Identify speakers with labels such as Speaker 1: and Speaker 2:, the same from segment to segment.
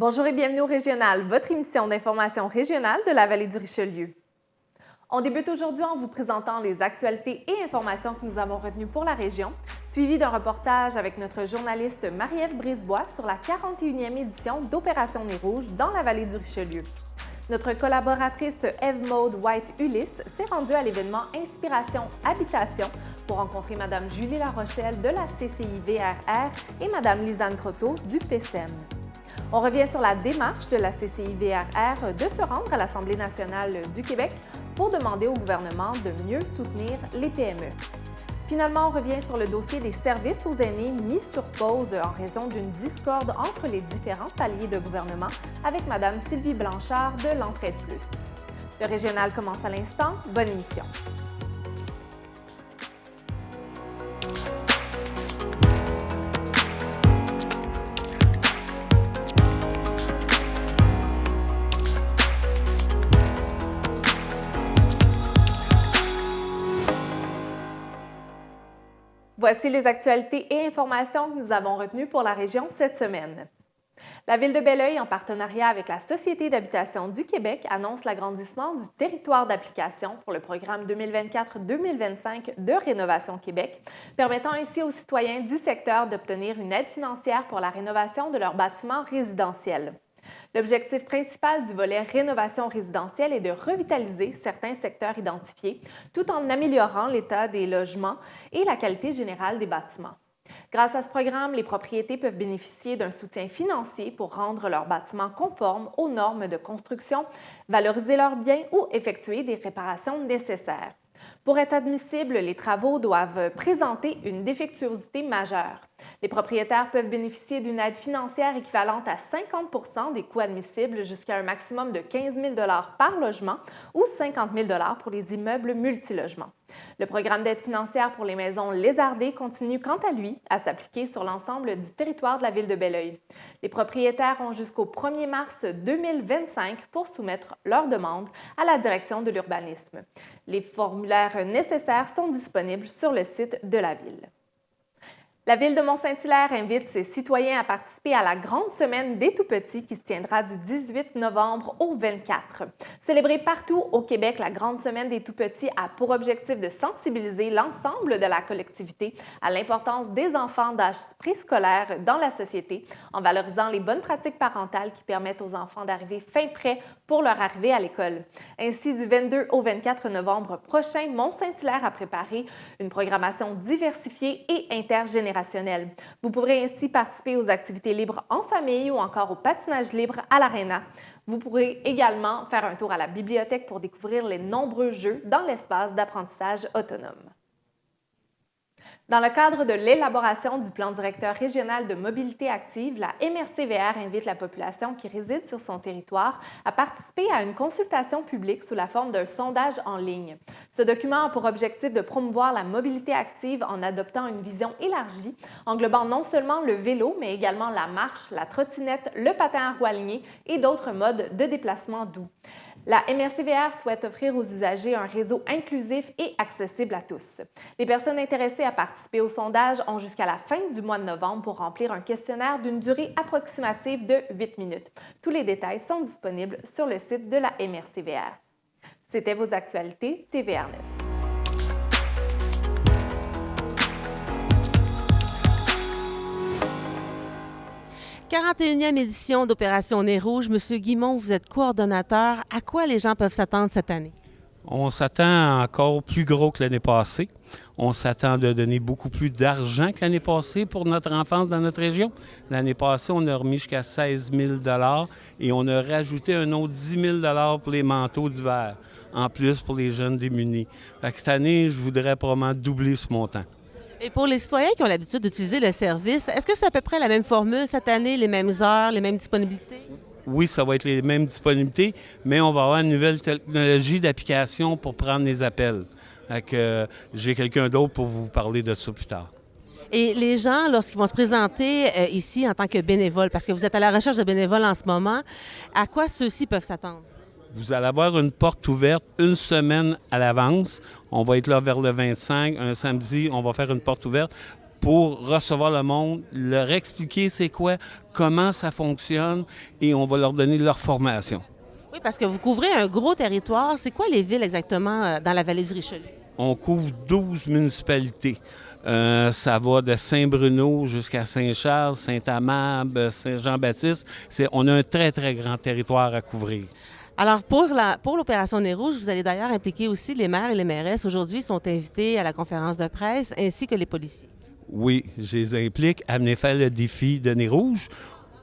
Speaker 1: Bonjour et bienvenue au Régional, votre émission d'information régionale de la vallée du Richelieu. On débute aujourd'hui en vous présentant les actualités et informations que nous avons retenues pour la région, suivi d'un reportage avec notre journaliste Marie-Ève Brisebois sur la 41e édition d'Opération Nez Rouge dans la vallée du Richelieu. Notre collaboratrice Eve-Maude White-Ulysse s'est rendue à l'événement Inspiration Habitation pour rencontrer Mme Julie Larochelle de la CCI-VRR et Mme Lisanne Croteau du PCM. On revient sur la démarche de la CCI-VRR de se rendre à l'Assemblée nationale du Québec pour demander au gouvernement de mieux soutenir les PME. Finalement, on revient sur le dossier des services aux aînés mis sur pause en raison d'une discorde entre les différents paliers de gouvernement avec Mme Sylvie Blanchard de l'Entraide Plus. Le Régional commence à l'instant. Bonne émission. Voici les actualités et informations que nous avons retenues pour la région cette semaine. La Ville de Belleuil, en partenariat avec la Société d'habitation du Québec, annonce l'agrandissement du territoire d'application pour le programme 2024-2025 de Rénovation Québec, permettant ainsi aux citoyens du secteur d'obtenir une aide financière pour la rénovation de leurs bâtiments résidentiels. L'objectif principal du volet rénovation résidentielle est de revitaliser certains secteurs identifiés, tout en améliorant l'état des logements et la qualité générale des bâtiments. Grâce à ce programme, les propriétés peuvent bénéficier d'un soutien financier pour rendre leurs bâtiments conformes aux normes de construction, valoriser leurs biens ou effectuer des réparations nécessaires. Pour être admissibles, les travaux doivent présenter une défectuosité majeure. Les propriétaires peuvent bénéficier d'une aide financière équivalente à 50 des coûts admissibles jusqu'à un maximum de 15 000 par logement ou 50 000 pour les immeubles multilogements. Le programme d'aide financière pour les maisons lézardées continue quant à lui à s'appliquer sur l'ensemble du territoire de la Ville de Belleuil. Les propriétaires ont jusqu'au 1er mars 2025 pour soumettre leur demande à la Direction de l'urbanisme. Les formulaires nécessaires sont disponibles sur le site de la Ville. La Ville de Mont-Saint-Hilaire invite ses citoyens à participer à la grande semaine des tout-petits qui se tiendra du 18 novembre au 24. Célébrée partout au Québec, la grande semaine des tout-petits a pour objectif de sensibiliser l'ensemble de la collectivité à l'importance des enfants d'âge préscolaire dans la société en valorisant les bonnes pratiques parentales qui permettent aux enfants d'arriver fin prêts pour leur arrivée à l'école. Ainsi, du 22 au 24 novembre prochain, Mont-Saint-Hilaire a préparé une programmation diversifiée et intergénérationnelle. Vous pourrez ainsi participer aux activités libres en famille ou encore au patinage libre à l'Arena. Vous pourrez également faire un tour à la bibliothèque pour découvrir les nombreux jeux dans l'espace d'apprentissage autonome. Dans le cadre de l'élaboration du plan directeur régional de mobilité active, la MRC-VR invite la population qui réside sur son territoire à participer à une consultation publique sous la forme d'un sondage en ligne. Ce document a pour objectif de promouvoir la mobilité active en adoptant une vision élargie, englobant non seulement le vélo, mais également la marche, la trottinette, le patin à roues alignées et d'autres modes de déplacement doux. La MRC-VR souhaite offrir aux usagers un réseau inclusif et accessible à tous. Les personnes intéressées à participer au sondage ont jusqu'à la fin du mois de novembre pour remplir un questionnaire d'une durée approximative de 8 minutes. Tous les détails sont disponibles sur le site de la MRC-VR. C'était vos actualités TVR 9.
Speaker 2: 41e édition d'Opération Nez Rouge. Monsieur Guimond, vous êtes coordonnateur. À quoi les gens peuvent s'attendre cette année?
Speaker 3: On s'attend encore plus gros que l'année passée. On s'attend de donner beaucoup plus d'argent que l'année passée pour notre enfance dans notre région. L'année passée, on a remis jusqu'à 16 000 et on a rajouté un autre 10 000 pour les manteaux d'hiver, en plus pour les jeunes démunis. Fait que cette année, je voudrais probablement doubler ce montant.
Speaker 2: Et pour les citoyens qui ont l'habitude d'utiliser le service, est-ce que c'est à peu près la même formule cette année, les mêmes heures, les mêmes disponibilités?
Speaker 3: Oui, ça va être les mêmes disponibilités, mais on va avoir une nouvelle technologie d'application pour prendre les appels. Fait que, j'ai quelqu'un d'autre pour vous parler de ça plus tard.
Speaker 2: Et les gens, lorsqu'ils vont se présenter ici en tant que bénévoles, parce que vous êtes à la recherche de bénévoles en ce moment, à quoi ceux-ci peuvent s'attendre?
Speaker 3: Vous allez avoir une porte ouverte une semaine à l'avance. On va être là vers le 25, un samedi, on va faire une porte ouverte pour recevoir le monde, leur expliquer c'est quoi, comment ça fonctionne et on va leur donner leur formation.
Speaker 2: Oui, parce que vous couvrez un gros territoire. C'est quoi les villes exactement dans la vallée du Richelieu?
Speaker 3: On couvre 12 municipalités. Ça va de Saint-Bruno jusqu'à Saint-Charles, Saint-Amable, Saint-Jean-Baptiste. On a un très, très grand territoire à couvrir.
Speaker 2: Alors, pour l'opération Nez Rouge, vous allez d'ailleurs impliquer aussi les maires et les mairesses. Aujourd'hui, ils sont invités à la conférence de presse, ainsi que les policiers.
Speaker 3: Oui, je les implique à venir faire le défi de Nez Rouge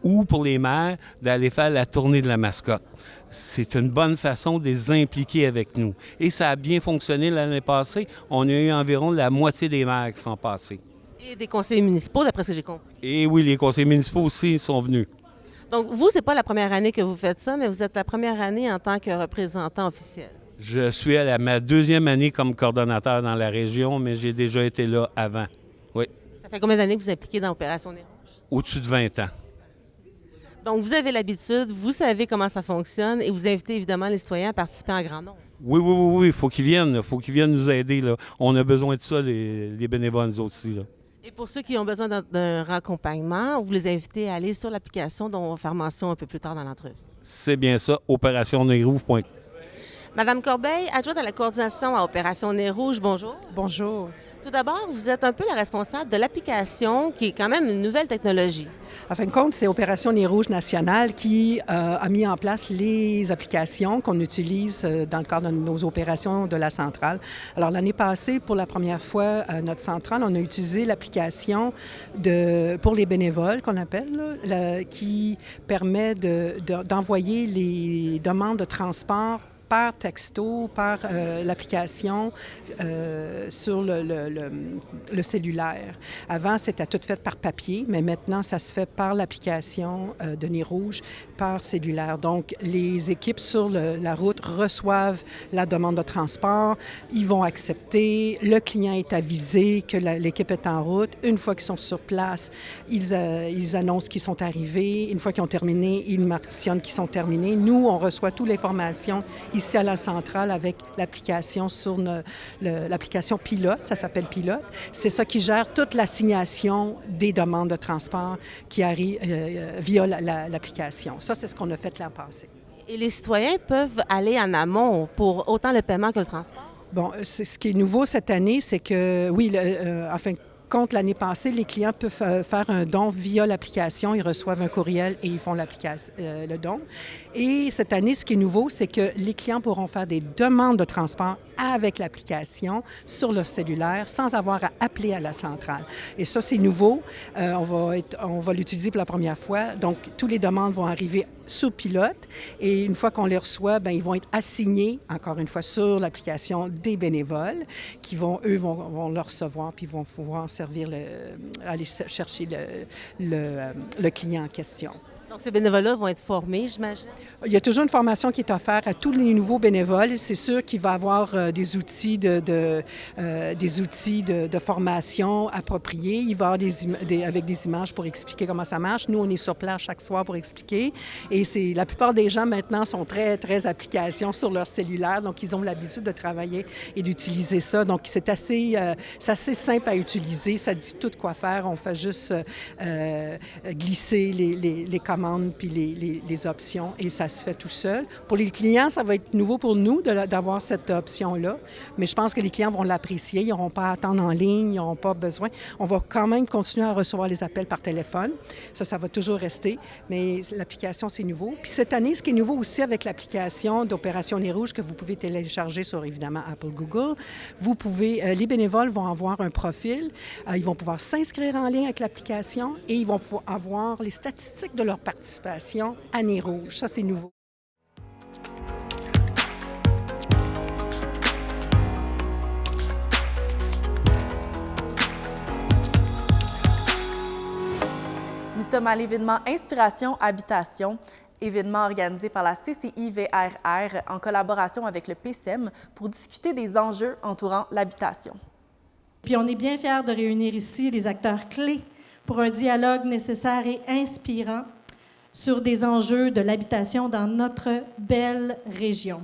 Speaker 3: ou pour les maires d'aller faire la tournée de la mascotte. C'est une bonne façon de les impliquer avec nous. Et ça a bien fonctionné l'année passée. On a eu environ la moitié des maires qui sont passés.
Speaker 2: Et des conseillers municipaux, d'après ce que j'ai compris.
Speaker 3: Et oui, les conseillers municipaux aussi sont venus.
Speaker 2: Donc, vous, c'est pas la première année que vous faites ça, mais vous êtes la première année en tant que représentant officiel.
Speaker 3: Je suis à ma deuxième année comme coordonnateur dans la région, mais j'ai déjà été là avant. Oui.
Speaker 2: Ça fait combien d'années que vous êtes impliqué dans l'opération Nez Rouge?
Speaker 3: Au-dessus de 20 ans.
Speaker 2: Donc, vous avez l'habitude, vous savez comment ça fonctionne et vous invitez évidemment les citoyens à participer en grand nombre.
Speaker 3: Oui, il faut qu'ils viennent. Il faut qu'ils viennent nous aider. Là. On a besoin de ça, les bénévoles, nous autres aussi. Là.
Speaker 2: Et pour ceux qui ont besoin d'un raccompagnement, vous les invitez à aller sur l'application dont on va faire mention un peu plus tard dans l'entrevue.
Speaker 3: C'est bien ça, opérationnezrouge.com.
Speaker 2: Madame Corbeil, adjointe à la coordination à Opération Nez Rouge, bonjour.
Speaker 4: Bonjour.
Speaker 2: Tout d'abord, vous êtes un peu la responsable de l'application qui est quand même une nouvelle technologie.
Speaker 4: En fin de compte, c'est Opération Nez Rouge nationale qui a mis en place les applications qu'on utilise dans le cadre de nos opérations de la centrale. Alors, l'année passée, pour la première fois à notre centrale, on a utilisé l'application pour les bénévoles, qu'on appelle, qui permet d'envoyer les demandes de transport par texto, par l'application sur le cellulaire. Avant, c'était tout fait par papier, mais maintenant, ça se fait par l'application de Nez Rouge, par cellulaire. Donc, les équipes sur la route reçoivent la demande de transport, ils vont accepter, le client est avisé que l'équipe est en route. Une fois qu'ils sont sur place, ils annoncent qu'ils sont arrivés. Une fois qu'ils ont terminé, ils mentionnent qu'ils sont terminés. Nous, on reçoit toute l'information ici à la centrale avec l'application sur l'application Pilote, ça s'appelle Pilote. C'est ça qui gère toute l'assignation des demandes de transport qui arrivent via l'application. Ça, c'est ce qu'on a fait l'an passé.
Speaker 2: Et les citoyens peuvent aller en amont pour autant le paiement que le transport?
Speaker 4: Bon, ce qui est nouveau cette année, c'est que, oui, enfin, contre l'année passée, les clients peuvent faire un don via l'application. Ils reçoivent un courriel et ils font le don. Et cette année, ce qui est nouveau, c'est que les clients pourront faire des demandes de transport avec l'application sur leur cellulaire sans avoir à appeler à la centrale. Et ça, c'est nouveau. On va l'utiliser pour la première fois. Donc, toutes les demandes vont arriver sur Pilote et une fois qu'on les reçoit, bien, ils vont être assignés, encore une fois, sur l'application des bénévoles qui vont le recevoir puis vont pouvoir aller chercher le client en question.
Speaker 2: Donc, ces bénévoles-là vont être formés, j'imagine?
Speaker 4: Il y a toujours une formation qui est offerte à tous les nouveaux bénévoles. C'est sûr qu'il va y avoir des outils de formation appropriés. Il va y avoir avec des images pour expliquer comment ça marche. Nous, on est sur place chaque soir pour expliquer. Et la plupart des gens, maintenant, sont très, très applications sur leur cellulaire. Donc, ils ont l'habitude de travailler et d'utiliser ça. Donc, c'est assez simple à utiliser. Ça dit tout quoi faire. On fait juste glisser les commandes puis les options et ça se fait tout seul. Pour les clients, ça va être nouveau pour nous d'avoir cette option-là, mais je pense que les clients vont l'apprécier. Ils n'auront pas à attendre en ligne, ils n'auront pas besoin. On va quand même continuer à recevoir les appels par téléphone. Ça va toujours rester, mais l'application, c'est nouveau. Puis cette année, ce qui est nouveau aussi avec l'application d'Opération Nez Rouge que vous pouvez télécharger sur, évidemment, Apple, Google, les bénévoles vont avoir un profil. Ils vont pouvoir s'inscrire en ligne avec l'application et ils vont pouvoir avoir les statistiques de leur participation à Nez Rouge. Ça, c'est nouveau.
Speaker 5: Nous sommes à l'événement Inspiration Habitation, événement organisé par la CCI-VRR en collaboration avec le PCEM pour discuter des enjeux entourant l'habitation.
Speaker 6: Puis on est bien fiers de réunir ici les acteurs clés pour un dialogue nécessaire et inspirant sur des enjeux de l'habitation dans notre belle région.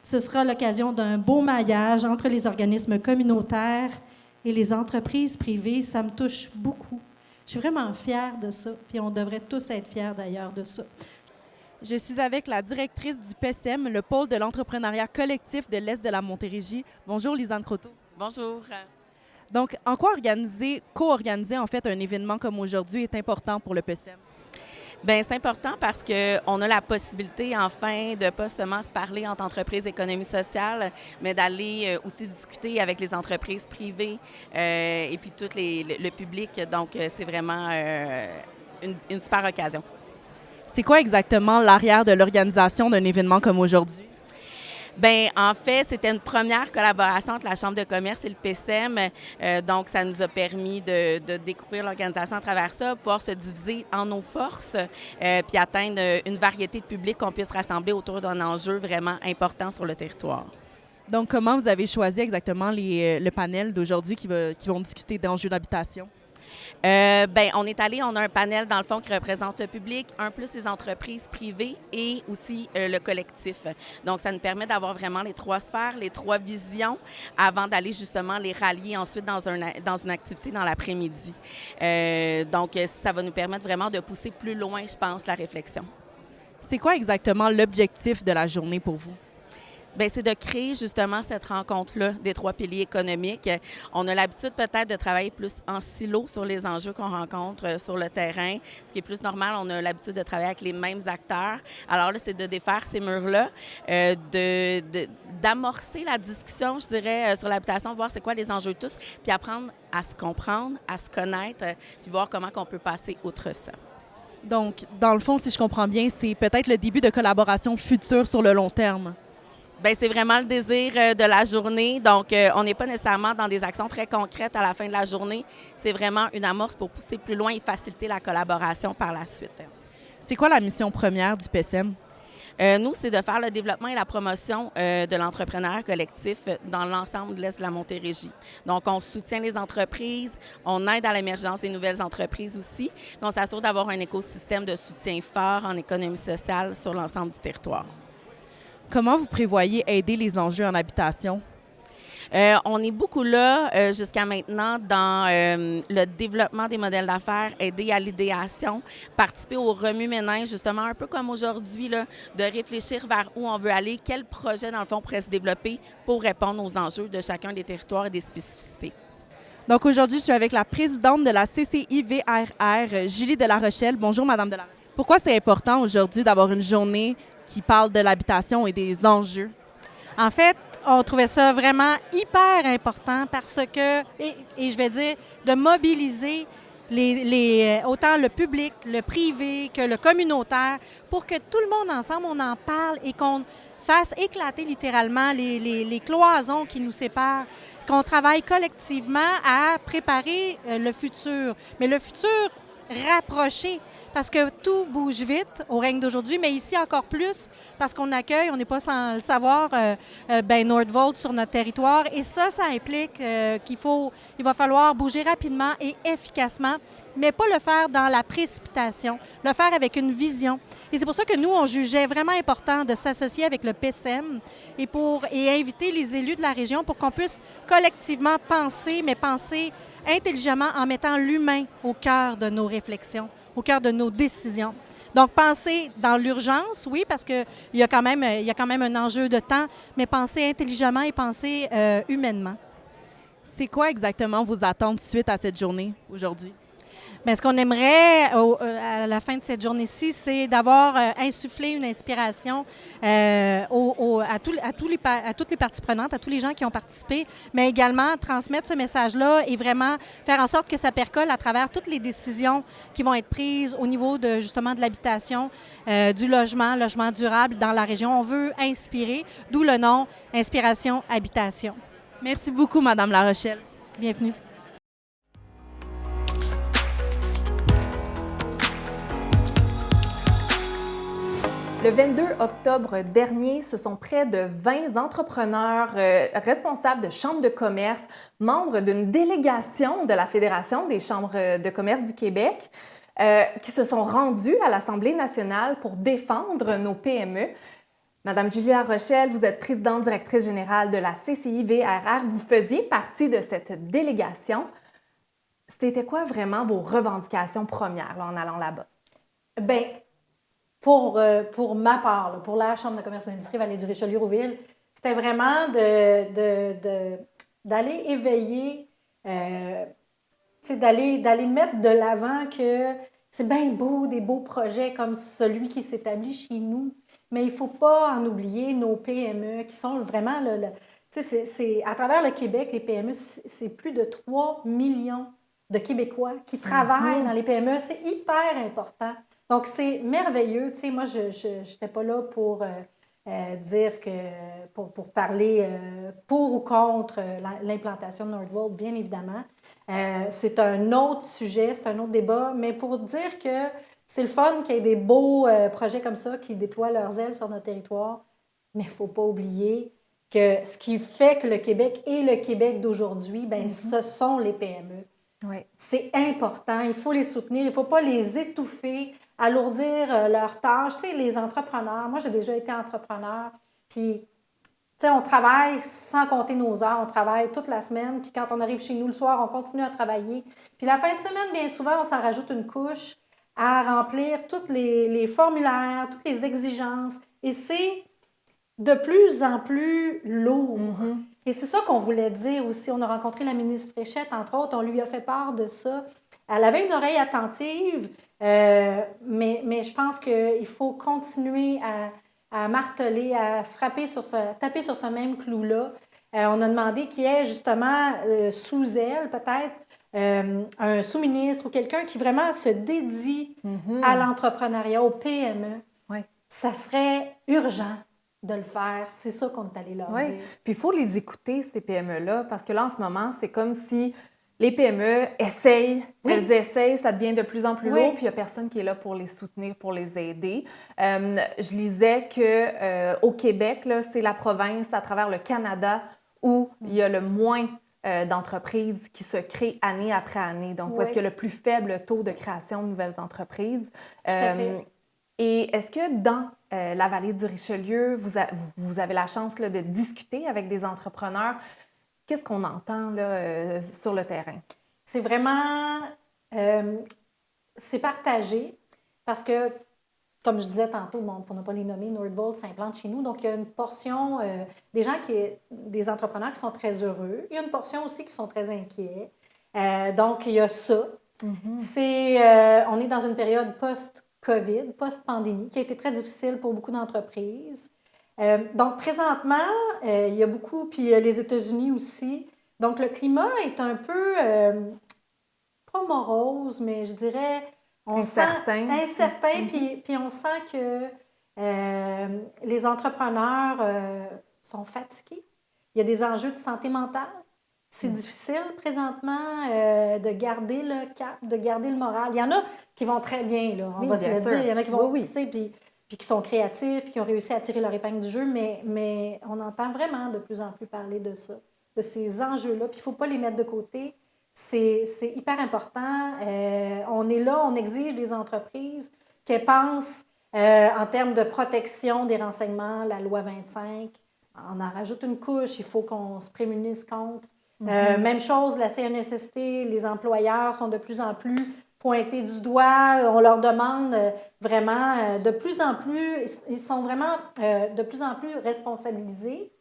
Speaker 6: Ce sera l'occasion d'un beau maillage entre les organismes communautaires et les entreprises privées, ça me touche beaucoup. Je suis vraiment fière de ça, puis on devrait tous être fiers d'ailleurs de ça.
Speaker 5: Je suis avec la directrice du PSEM, le pôle de l'entrepreneuriat collectif de l'Est de la Montérégie. Bonjour, Lisanne Croteau.
Speaker 7: Bonjour.
Speaker 5: Donc, en quoi co-organiser en fait un événement comme aujourd'hui est important pour le PSEM?
Speaker 7: Bien, c'est important parce qu'on a la possibilité, enfin, de ne pas seulement se parler entre entreprises économie sociale, mais d'aller aussi discuter avec les entreprises privées et puis tout le public. Donc, c'est vraiment une super occasion.
Speaker 5: C'est quoi exactement l'arrière de l'organisation d'un événement comme aujourd'hui?
Speaker 7: Bien, en fait, c'était une première collaboration entre la Chambre de commerce et le PSEM. Donc, ça nous a permis de découvrir l'organisation à travers ça, pouvoir se diviser en nos forces, puis atteindre une variété de publics qu'on puisse rassembler autour d'un enjeu vraiment important sur le territoire.
Speaker 5: Donc, comment vous avez choisi exactement le panel d'aujourd'hui qui vont discuter d'enjeux d'habitation?
Speaker 7: Bien, on a un panel dans le fond qui représente le public, plus les entreprises privées et aussi le collectif. Donc, ça nous permet d'avoir vraiment les trois sphères, les trois visions avant d'aller justement les rallier ensuite dans une activité dans l'après-midi. Donc, ça va nous permettre vraiment de pousser plus loin, je pense, la réflexion.
Speaker 5: C'est quoi exactement l'objectif de la journée pour vous?
Speaker 7: Bien, c'est de créer justement cette rencontre-là des trois piliers économiques. On a l'habitude peut-être de travailler plus en silo sur les enjeux qu'on rencontre sur le terrain. Ce qui est plus normal, on a l'habitude de travailler avec les mêmes acteurs. Alors là, c'est de défaire ces murs-là, d'amorcer la discussion, je dirais, sur l'habitation, voir c'est quoi les enjeux de tous, puis apprendre à se comprendre, à se connaître, puis voir comment on peut passer outre ça.
Speaker 5: Donc, dans le fond, si je comprends bien, c'est peut-être le début de collaboration future sur le long terme.
Speaker 7: Bien, c'est vraiment le désir de la journée. Donc, on n'est pas nécessairement dans des actions très concrètes à la fin de la journée. C'est vraiment une amorce pour pousser plus loin et faciliter la collaboration par la suite.
Speaker 5: C'est quoi la mission première du PSEM?
Speaker 7: Nous, c'est de faire le développement et la promotion de l'entrepreneuriat collectif dans l'ensemble de l'Est de la Montérégie. Donc, on soutient les entreprises, on aide à l'émergence des nouvelles entreprises aussi. On s'assure d'avoir un écosystème de soutien fort en économie sociale sur l'ensemble du territoire.
Speaker 5: Comment vous prévoyez aider les enjeux en habitation?
Speaker 7: On est beaucoup là jusqu'à maintenant dans le développement des modèles d'affaires, aider à l'idéation, participer au remue-ménage, justement, un peu comme aujourd'hui, là, de réfléchir vers où on veut aller, quel projet, dans le fond, pourrait se développer pour répondre aux enjeux de chacun des territoires et des spécificités.
Speaker 5: Donc aujourd'hui, je suis avec la présidente de la CCI-VRR, Julie de la Rochelle. Bonjour, Madame de la Rochelle. Pourquoi c'est important aujourd'hui d'avoir une journée qui parle de l'habitation et des enjeux?
Speaker 6: En fait, on trouvait ça vraiment hyper important parce que, et je vais dire, de mobiliser autant le public, le privé que le communautaire pour que tout le monde ensemble, on en parle et qu'on fasse éclater littéralement les cloisons qui nous séparent, qu'on travaille collectivement à préparer le futur. Mais le futur rapproché, parce que tout bouge vite au règne d'aujourd'hui, mais ici encore plus, parce qu'on accueille, on n'est pas sans le savoir, Nordvolt sur notre territoire. Et ça implique il va falloir bouger rapidement et efficacement, mais pas le faire dans la précipitation, le faire avec une vision. Et c'est pour ça que nous, on jugeait vraiment important de s'associer avec le PSEM et inviter les élus de la région pour qu'on puisse collectivement penser, mais penser intelligemment en mettant l'humain au cœur de nos réflexions, au cœur de nos décisions. Donc, penser dans l'urgence, oui, parce qu'il y a quand même un enjeu de temps, mais penser intelligemment et penser humainement.
Speaker 5: C'est quoi exactement vos attentes suite à cette journée aujourd'hui?
Speaker 6: Bien, ce qu'on aimerait à la fin de cette journée-ci, c'est d'avoir insufflé une inspiration à toutes les parties prenantes, à tous les gens qui ont participé, mais également transmettre ce message-là et vraiment faire en sorte que ça percole à travers toutes les décisions qui vont être prises au niveau justement de l'habitation, du logement durable dans la région. On veut inspirer, d'où le nom Inspiration Habitation.
Speaker 5: Merci beaucoup, Madame La Rochelle.
Speaker 6: Bienvenue.
Speaker 1: Le 22 octobre dernier, ce sont près de 20 entrepreneurs responsables de chambres de commerce, membres d'une délégation de la Fédération des chambres de commerce du Québec, qui se sont rendus à l'Assemblée nationale pour défendre nos PME. Madame Julia Rochelle, vous êtes présidente directrice générale de la CCI-VRR. Vous faisiez partie de cette délégation. C'était quoi vraiment vos revendications premières là, en allant là-bas?
Speaker 6: Bien, pour ma part, là, pour la Chambre de commerce et d'industrie Vallée du Richelieu-Rouville, c'était vraiment d'aller éveiller, d'aller mettre de l'avant que c'est bien beau, des beaux projets comme celui qui s'établit chez nous, mais il ne faut pas en oublier nos PME qui sont vraiment, à travers le Québec, les PME, c'est plus de 3 millions de Québécois qui travaillent dans les PME. C'est hyper important. Donc, c'est merveilleux. Tu sais, moi, je n'étais pas là pour dire que, pour parler pour ou contre l'implantation de Nordvolt, bien évidemment. C'est un autre sujet, c'est un autre débat, mais pour dire que c'est le fun qu'il y ait des beaux projets comme ça qui déploient leurs ailes sur notre territoire, mais il ne faut pas oublier que ce qui fait que le Québec est le Québec d'aujourd'hui, bien, ce sont les PME.
Speaker 1: Oui.
Speaker 6: C'est important, il faut les soutenir, il ne faut pas les étouffer, alourdir leurs tâches. Tu sais, les entrepreneurs, moi, j'ai déjà été entrepreneur, puis, tu sais, on travaille sans compter nos heures, on travaille toute la semaine, puis quand on arrive chez nous le soir, on continue à travailler. Puis la fin de semaine, bien souvent, on s'en rajoute une couche à remplir tous les formulaires, toutes les exigences, et c'est de plus en plus lourd. Et c'est ça qu'on voulait dire aussi. On a rencontré la ministre Fréchette, entre autres, on lui a fait part de ça. Elle avait une oreille attentive, mais je pense qu'il faut continuer à marteler, à taper sur ce même clou-là. On a demandé qu'il y ait justement sous elle, peut-être, un sous-ministre ou quelqu'un qui vraiment se dédie à l'entrepreneuriat, aux PME.
Speaker 1: Oui.
Speaker 6: Ça serait urgent de le faire. C'est ça qu'on est allé leur dire.
Speaker 1: Puis il faut les écouter, ces PME-là, parce que là, en ce moment, c'est comme si les PME essayent, elles essayent, ça devient de plus en plus lourd, puis il n'y a personne qui est là pour les soutenir, pour les aider. Je lisais qu'au Québec, là, c'est la province à travers le Canada où il y a le moins d'entreprises qui se créent année après année. Donc, où est-ce qu'il y a le plus faible taux de création de nouvelles entreprises?
Speaker 6: Tout à fait.
Speaker 1: Et est-ce que dans la vallée du Richelieu, vous avez la chance là, de discuter avec des entrepreneurs? Qu'est-ce qu'on entend là, sur le terrain?
Speaker 6: C'est vraiment... c'est partagé parce que, comme je disais tantôt, bon, pour ne pas les nommer, Nordvolt s'implante chez nous. Donc, il y a une portion des entrepreneurs qui sont très heureux. Il y a une portion aussi qui sont très inquiets. Donc, il y a ça. On est dans une période post-COVID, post-pandémie, qui a été très difficile pour beaucoup d'entreprises. Donc, présentement, il y a beaucoup, puis les États-Unis aussi. Donc, le climat est un peu, pas morose, mais je dirais...
Speaker 1: Incertain.
Speaker 6: Incertain, puis on sent que les entrepreneurs sont fatigués. Il y a des enjeux de santé mentale. C'est difficile présentement de garder le cap, de garder le moral. Il y en a qui vont très bien, là, on va se le dire. Il y en a qui vont, puis qui sont créatifs, puis qui ont réussi à tirer leur épingle du jeu, mais on entend vraiment de plus en plus parler de ça, de ces enjeux-là. Puis il ne faut pas les mettre de côté. C'est hyper important. On est là, on exige des entreprises qu'elles pensent en termes de protection des renseignements, la loi 25. On en rajoute une couche, il faut qu'on se prémunisse contre. Même chose, la CNSST, les employeurs sont de plus en plus pointés du doigt. On leur demande vraiment de plus en plus, ils sont vraiment de plus en plus responsabilisés.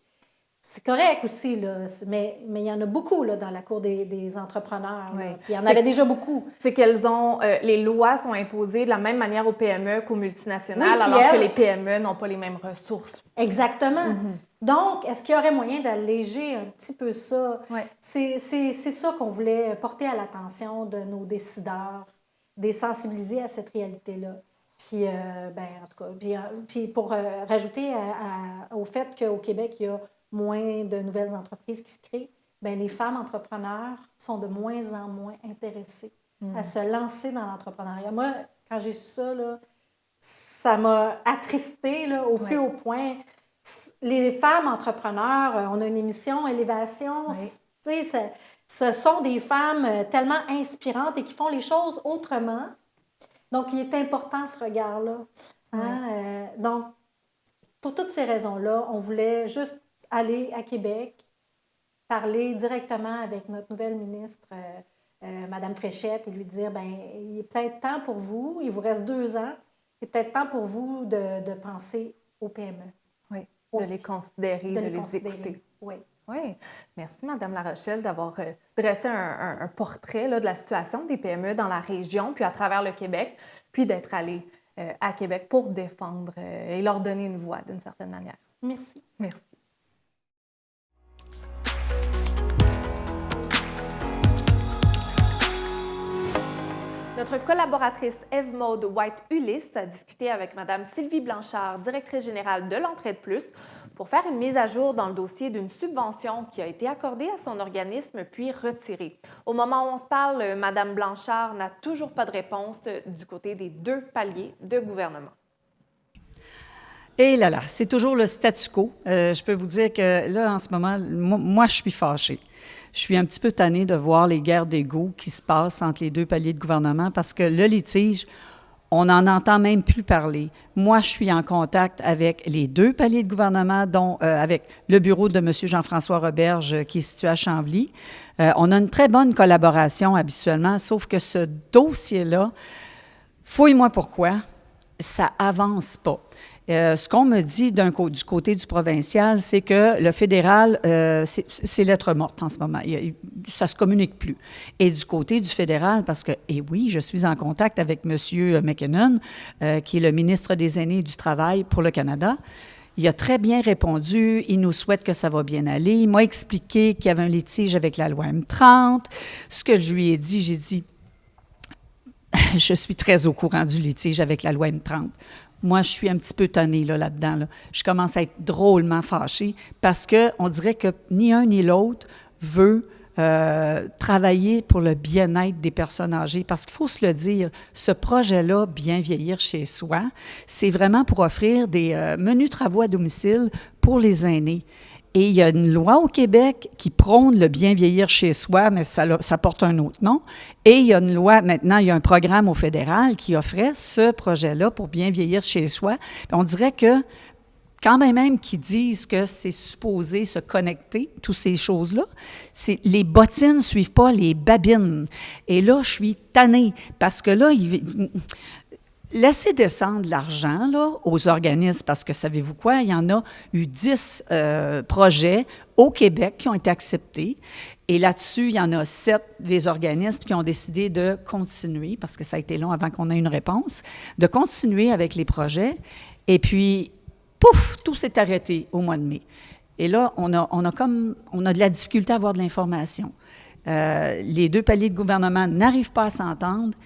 Speaker 6: C'est correct aussi, là, mais il y en a beaucoup là, dans la cour des entrepreneurs. Puis il y en avait déjà beaucoup.
Speaker 1: C'est qu'elles ont... les lois sont imposées de la même manière aux PME qu'aux multinationales, alors que les PME n'ont pas les mêmes ressources.
Speaker 6: Exactement. Donc, est-ce qu'il y aurait moyen d'alléger un petit peu ça? C'est ça qu'on voulait porter à l'attention de nos décideurs, des sensibiliser à cette réalité-là. Puis, en tout cas, puis pour rajouter au fait qu'au Québec, il y a moins de nouvelles entreprises qui se créent, bien, les femmes entrepreneurs sont de moins en moins intéressées à se lancer dans l'entrepreneuriat. Moi, quand j'ai su ça, là, ça m'a attristée là, au plus haut point. Les femmes entrepreneurs, on a une émission Élévation, ce sont des femmes tellement inspirantes et qui font les choses autrement. Donc, il est important ce regard-là. Donc, pour toutes ces raisons-là, on voulait juste aller à Québec, parler directement avec notre nouvelle ministre, Mme Fréchette, et lui dire, bien, il est peut-être temps pour vous, il vous reste 2 ans, il est peut-être temps pour vous de penser aux PME.
Speaker 1: Oui,
Speaker 6: Aussi.
Speaker 1: de les considérer, de les écouter.
Speaker 6: Oui.
Speaker 1: Oui. Merci, Mme Larochelle, d'avoir dressé un portrait là, de la situation des PME dans la région, puis à travers le Québec, puis d'être allée à Québec pour défendre et leur donner une voix d'une certaine manière.
Speaker 6: Merci.
Speaker 1: Merci. Notre collaboratrice Eve-Maude White-Ulysse a discuté avec Mme Sylvie Blanchard, directrice générale de l'Entraide Plus, pour faire une mise à jour dans le dossier d'une subvention qui a été accordée à son organisme puis retirée. Au moment où on se parle, Mme Blanchard n'a toujours pas de réponse du côté des 2 paliers de gouvernement.
Speaker 8: Et là là, c'est toujours le statu quo. Je peux vous dire que là, en ce moment, moi je suis fâchée. Je suis un petit peu tannée de voir les guerres d'ego qui se passent entre les 2 paliers de gouvernement parce que le litige, on n'en entend même plus parler. Moi, je suis en contact avec les 2 paliers de gouvernement, dont avec le bureau de M. Jean-François Roberge, qui est situé à Chambly. On a une très bonne collaboration habituellement, sauf que ce dossier-là, fouille-moi pourquoi, ça avance pas. Ce qu'on me dit du côté du provincial, c'est que le fédéral, c'est lettre morte en ce moment. Ça ne se communique plus. Et du côté du fédéral, parce que, et oui, je suis en contact avec M. McKinnon, qui est le ministre des Aînés et du Travail pour le Canada. Il a très bien répondu. Il nous souhaite que ça va bien aller. Il m'a expliqué qu'il y avait un litige avec la loi M30. Ce que je lui ai dit, j'ai dit, je suis très au courant du litige avec la loi M30. Moi, je suis un petit peu tannée là-dedans. Là. Je commence à être drôlement fâchée parce qu'on dirait que ni un ni l'autre veut travailler pour le bien-être des personnes âgées. Parce qu'il faut se le dire, ce projet-là, Bien vieillir chez soi, c'est vraiment pour offrir des menus travaux à domicile pour les aînés. Et il y a une loi au Québec qui prône le bien vieillir chez soi, mais ça porte un autre nom. Et il y a une loi, maintenant, il y a un programme au fédéral qui offrait ce projet-là pour bien vieillir chez soi. Puis on dirait que, quand même qu'ils disent que c'est supposé se connecter, toutes ces choses-là, les bottines ne suivent pas les babines. Et là, je suis tannée, parce que là, laissez descendre l'argent là, aux organismes, parce que savez-vous quoi? Il y en a eu 10 projets au Québec qui ont été acceptés. Et là-dessus, il y en a 7 des organismes qui ont décidé de continuer, parce que ça a été long avant qu'on ait une réponse, de continuer avec les projets. Et puis, pouf, tout s'est arrêté au mois de mai. Et là, on a de la difficulté à avoir de l'information. Les 2 paliers de gouvernement n'arrivent pas à s'entendre.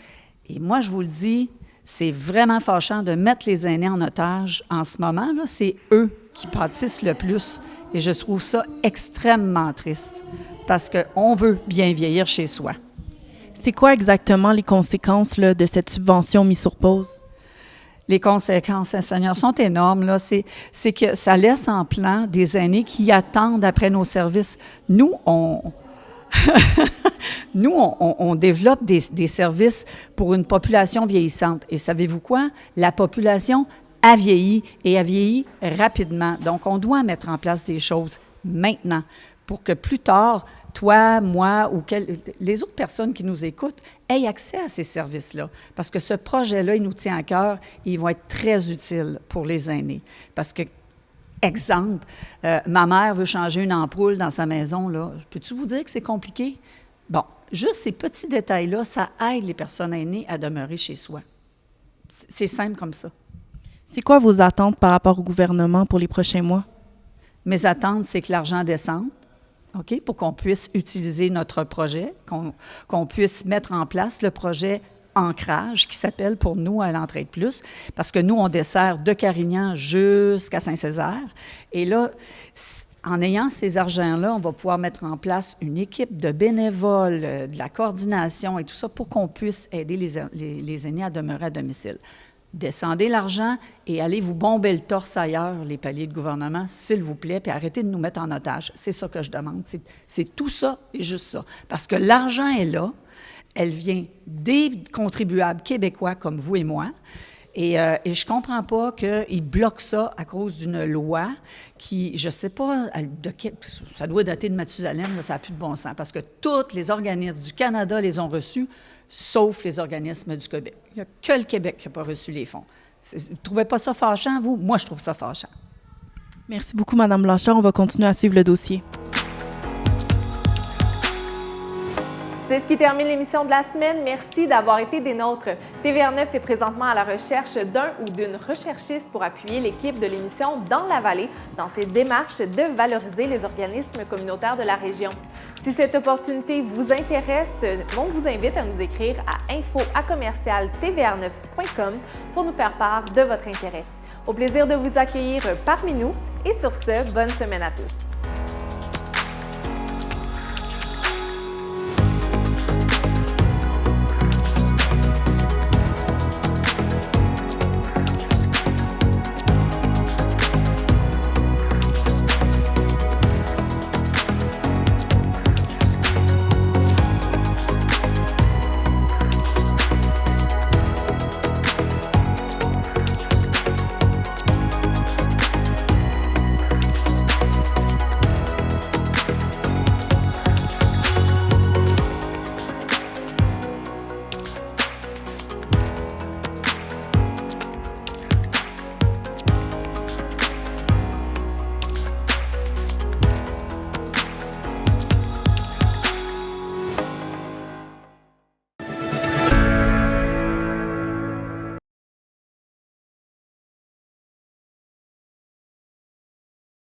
Speaker 8: Et moi, je vous le dis, c'est vraiment fâchant de mettre les aînés en otage en ce moment. Là, c'est eux qui pâtissent le plus. Et je trouve ça extrêmement triste parce qu'on veut bien vieillir chez soi.
Speaker 5: C'est quoi exactement les conséquences là, de cette subvention mise sur pause?
Speaker 8: Les conséquences, Seigneur, sont énormes. Là. C'est que ça laisse en plan des aînés qui attendent après nos services. Nous, on développe des services pour une population vieillissante. Et savez-vous quoi? La population a vieilli et a vieilli rapidement. Donc, on doit mettre en place des choses maintenant pour que plus tard, toi, moi ou les autres personnes qui nous écoutent aient accès à ces services-là. Parce que ce projet-là, il nous tient à cœur et il va être très utile pour les aînés. Parce que exemple, ma mère veut changer une ampoule dans sa maison. Là. Peux-tu vous dire que c'est compliqué? Bon, juste ces petits détails-là, ça aide les personnes aînées à demeurer chez soi. C'est simple comme ça.
Speaker 5: C'est quoi vos attentes par rapport au gouvernement pour les prochains mois?
Speaker 8: Mes attentes, c'est que l'argent descende, OK, pour qu'on puisse utiliser notre projet, qu'on puisse mettre en place le projet Ancrage, qui s'appelle pour nous à l'Entraide Plus, parce que nous, on dessert de Carignan jusqu'à Saint-Césaire. Et là, en ayant ces argents-là, on va pouvoir mettre en place une équipe de bénévoles, de la coordination et tout ça pour qu'on puisse aider les aînés à demeurer à domicile. Descendez l'argent et allez vous bomber le torse ailleurs, les paliers de gouvernement, s'il vous plaît, puis arrêtez de nous mettre en otage. C'est ça que je demande. C'est tout ça et juste ça. Parce que l'argent est là. Elle vient des contribuables québécois comme vous et moi. Et je ne comprends pas qu'ils bloquent ça à cause d'une loi qui, je ne sais pas, ça doit dater de Mathusalem, mais ça n'a plus de bon sens, parce que tous les organismes du Canada les ont reçus, sauf les organismes du Québec. Il n'y a que le Québec qui n'a pas reçu les fonds. Vous ne trouvez pas ça fâchant, vous? Moi, je trouve ça fâchant.
Speaker 5: Merci beaucoup, Mme Blanchard. On va continuer à suivre le dossier.
Speaker 1: C'est ce qui termine l'émission de la semaine. Merci d'avoir été des nôtres. TVA9 est présentement à la recherche d'un ou d'une recherchiste pour appuyer l'équipe de l'émission Dans la Vallée dans ses démarches de valoriser les organismes communautaires de la région. Si cette opportunité vous intéresse, on vous invite à nous écrire à info@tvr9.com pour nous faire part de votre intérêt. Au plaisir de vous accueillir parmi nous et sur ce, bonne semaine à tous.